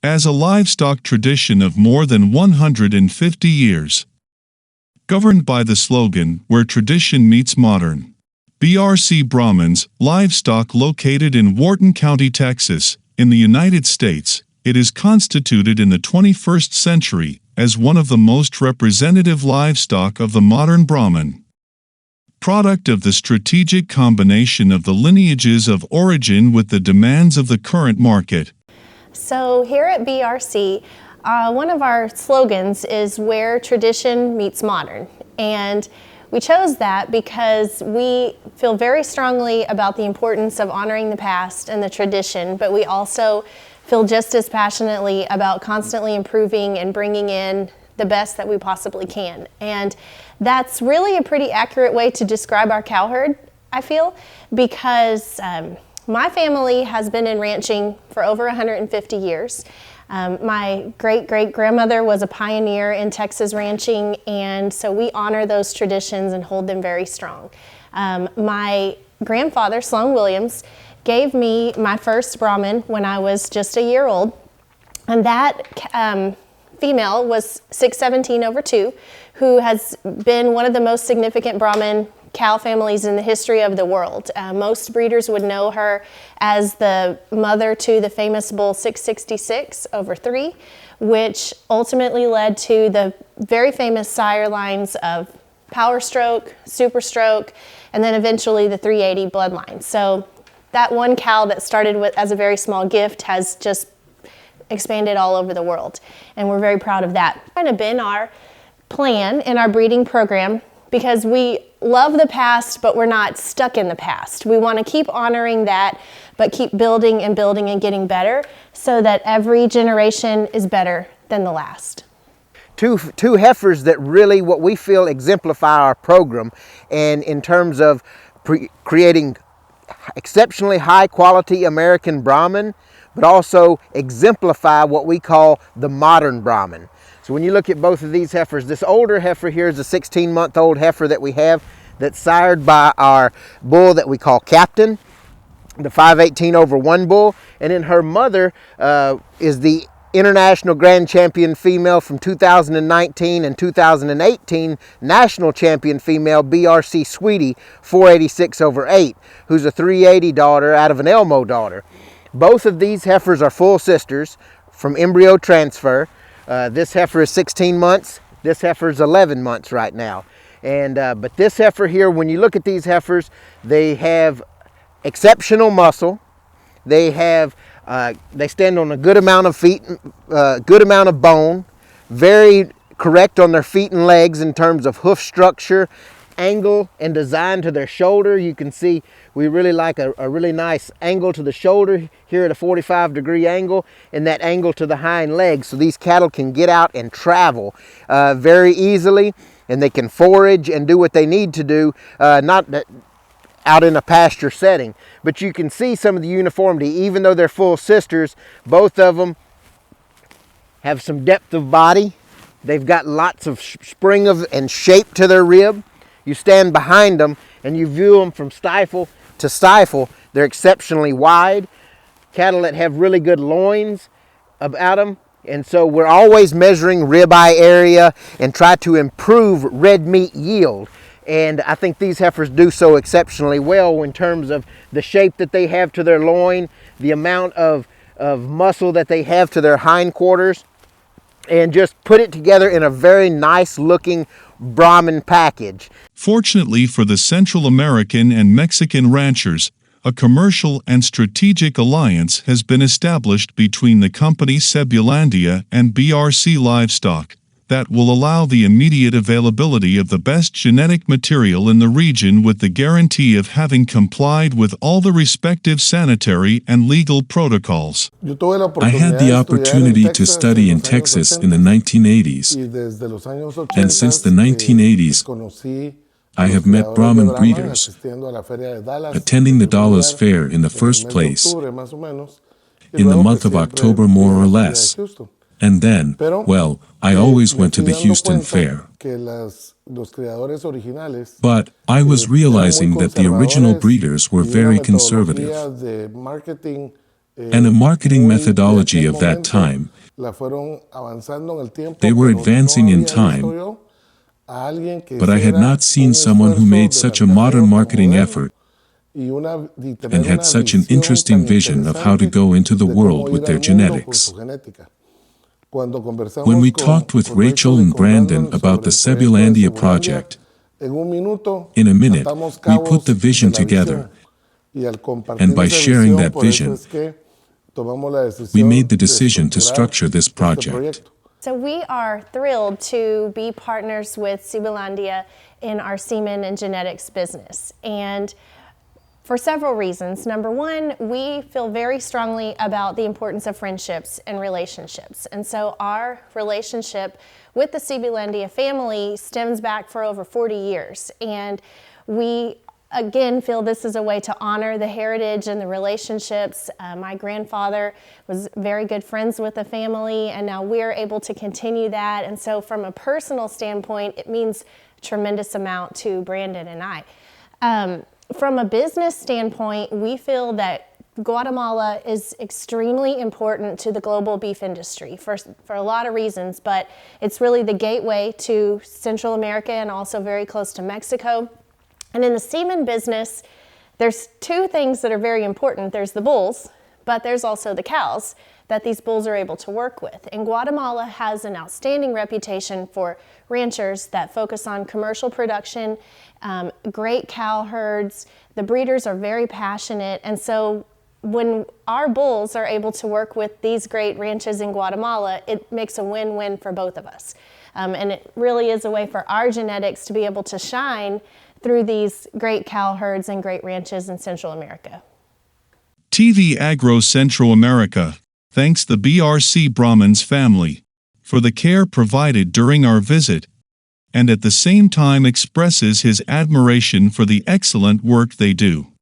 has a livestock tradition of more than 150 years. Governed by the slogan, "Where tradition meets modern." BRC Brahman's livestock located in Wharton County, Texas, in the United States, it is constituted in the 21st century as one of the most representative livestock of the modern Brahman. Product of the strategic combination of the lineages of origin with the demands of the current market. So here at BRC, one of our slogans is "Where tradition meets modern." And we chose that because we feel very strongly about the importance of honoring the past and the tradition, but we also feel just as passionately about constantly improving and bringing in the best that we possibly can. And that's really a pretty accurate way to describe our cow herd, I feel, because my family has been in ranching for over 150 years. My great-great-grandmother was a pioneer in Texas ranching, and so we honor those traditions and hold them very strong. My grandfather, Sloan Williams, gave me my first Brahman when I was just a year old, and that female was 617/2, who has been one of the most significant Brahman cow families in the history of the world. Most breeders would know her as the mother to the famous bull 666/3, which ultimately led to the very famous sire lines of Power Stroke, Super Stroke, and then eventually the 380 bloodline. So that one cow that started as a very small gift has just expanded all over the world, and we're very proud of that. It's kind of been our plan in our breeding program, because we love the past, but we're not stuck in the past. We want to keep honoring that, but keep building and building and getting better so that every generation is better than the last. Two heifers that really, what we feel, exemplify our program, and in terms of creating exceptionally high quality American Brahman, but also exemplify what we call the modern Brahman. So when you look at both of these heifers, this older heifer here is a 16-month-old heifer that we have that's sired by our bull that we call Captain, the 518/1 bull. And then her mother is the International Grand Champion female from 2019 and 2018 National Champion female BRC Sweetie 486/8, who's a 380 daughter out of an Elmo daughter. Both of these heifers are full sisters from embryo transfer. This heifer is 16 months. This heifer is 11 months right now. And but this heifer here, when you look at these heifers, they have exceptional muscle. They have they stand on a good amount of feet, good amount of bone. Very correct on their feet and legs in terms of hoof structure, angle and design to their shoulder. You can see we really like a really nice angle to the shoulder here at a 45-degree angle, and that angle to the hind legs, so these cattle can get out and travel very easily, and they can forage and do what they need to do, not out in a pasture setting. But you can see some of the uniformity. Even though they're full sisters, both of them have some depth of body. They've got lots of spring and shape to their rib. You stand behind them and you view them from stifle to stifle. They're exceptionally wide. Cattle that have really good loins about them. And so we're always measuring ribeye area and try to improve red meat yield. And I think these heifers do so exceptionally well in terms of the shape that they have to their loin, the amount of muscle that they have to their hindquarters, and just put it together in a very nice looking Brahman package. Fortunately for the Central American and Mexican ranchers, a commercial and strategic alliance has been established between the company Cebulandia and BRC Livestock that will allow the immediate availability of the best genetic material in the region with the guarantee of having complied with all the respective sanitary and legal protocols. I had the opportunity to study in Texas in the 1980s, and since the 1980s, I have met Brahman breeders, attending the Dallas Fair in the first place, in the month of October more or less. And then, well, I always went to the Houston Fair. But I was realizing that the original breeders were very conservative. And a marketing methodology of that time They were advancing in time, but I had not seen someone who made such a modern marketing effort and had such an interesting vision of how to go into the world with their genetics. When we talked with Rachel and Brandon about the Cebulandia project, in a minute, we put the vision together, and by sharing that vision, we made the decision to structure this project. So we are thrilled to be partners with Cebulandia in our semen and genetics business, and for several reasons. Number one, we feel very strongly about the importance of friendships and relationships. And so our relationship with the Cebulandia family stems back for over 40 years. And we, again, feel this is a way to honor the heritage and the relationships. My grandfather was very good friends with the family, and now we're able to continue that. And so from a personal standpoint, it means a tremendous amount to Brandon and I. From a business standpoint, we feel that Guatemala is extremely important to the global beef industry for a lot of reasons, but it's really the gateway to Central America and also very close to Mexico. And in the semen business, there's two things that are very important. There's the bulls, but there's also the cows that these bulls are able to work with. And Guatemala has an outstanding reputation for ranchers that focus on commercial production, great cow herds. The breeders are very passionate, and so when our bulls are able to work with these great ranches in Guatemala, it makes a win-win for both of us. And it really is a way for our genetics to be able to shine through these great cow herds and great ranches in Central America. TVAgro Central America thanks the BRC Brahman's family for the care provided during our visit, and at the same time expresses his admiration for the excellent work they do.